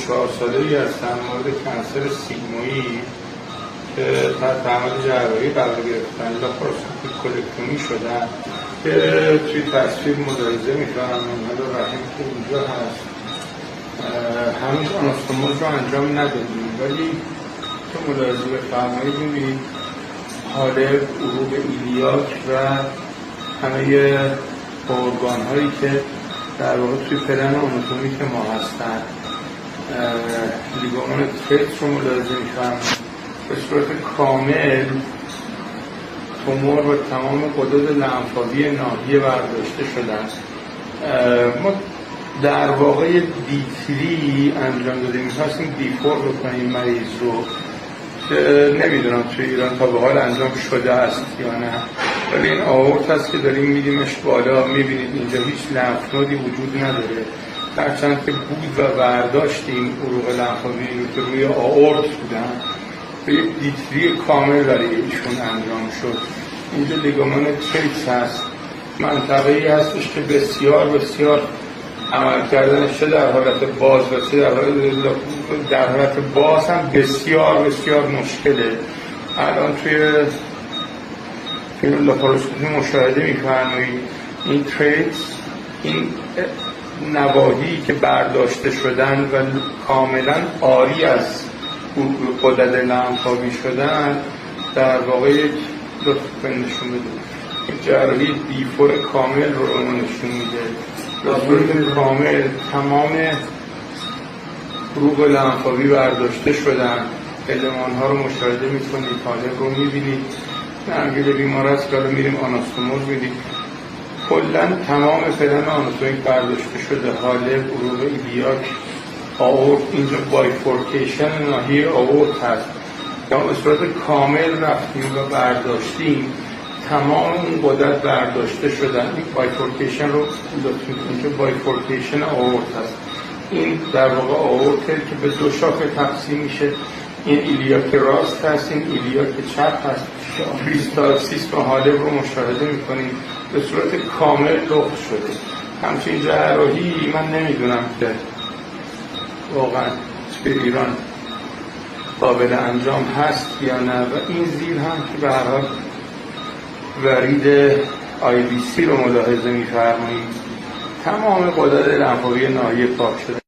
34 ساله‌ای هستم مورد کنسر سیگمویی که تحت عمل جراحی قرار گرفتن لاپاروسکوپیک کولکتومی شدن که توی تصویر ملاحظه می‌کنم منحل رحم که اینجا هست. هنوز آناستوموز رو انجام ندادیم ولی تو ملاحظه بفرمایید می‌بینید حاله عروق ایلیاک و همه ارگان‌هایی که در واقع توی پلن آناتومیک ما هستن. لیگامان ترس رو ملاحظه می‌کنم به صورت کامل تومور و تمام غدد لنفاوی ناحیه برداشته شدن. ما در واقع دیتری انجام دادیم، می‌خواستیم دیفور بکنیم مریض رو که نمیدونم توی ایران تا به حال انجام شده است یا نه، ولی این آورت هست که داریم میدیمش بالا. میبینید اینجا هیچ لنفنودی وجود نداره، هرچند که بود و برداشتیم عروق لنفاوی که روی آورت بودن به یک دیتری کامل برای ایشون انجام شد. اینجا لیگامان تریس هست، منطقه‌ای هستش که بسیار بسیار عمل کردنش چه در حالت باز و چه در حالت باز هم بسیار بسیار مشکله. الان توی فیلم لاپاروسکوپی مشاهده می‌فرمایید این تریس، این نواحی که برداشته شدن و کاملا عاری از غدد لنفاوی شدن در واقع یک لطفاً نشون بده جراحی دیفور کامل رو نشون میده. لازم کامل تمام عروق لنفاوی برداشته شدن. المان ها رو مشاهده میکنید، حالب رو میبینید، نرگل بیمار است که میریم آناستوموز میدید. کلا تمام پلن آناتومیک برداشته شده، حالب، عروق ایلیاک، آورت. اینجا بایفورکیشن ناحیه آورت هست یا به صورت کامل رفتیم و برداشتیم. تمام اون غدد برداشته شدن. این بایفورکیشن رو لطف میکنید، اینجا بایفورکیشن آورت هست. این در واقع آورت که به دو شاخه تقسیم میشه. این ایلیاک راست هست، این ایلیاک چپ هست. کریستالسیسم حالب رو مشاهده میکنید، به صورت کامل لخت شده. همچنین جراحی من نمیدونم که واقعا توی ایران قابل انجام هست یا نه. و این زیر هم که به هر حال ورید IVC رو ملاحظه می‌فرمایید، تمام غدد لنفاوی ناحیه پاک شده.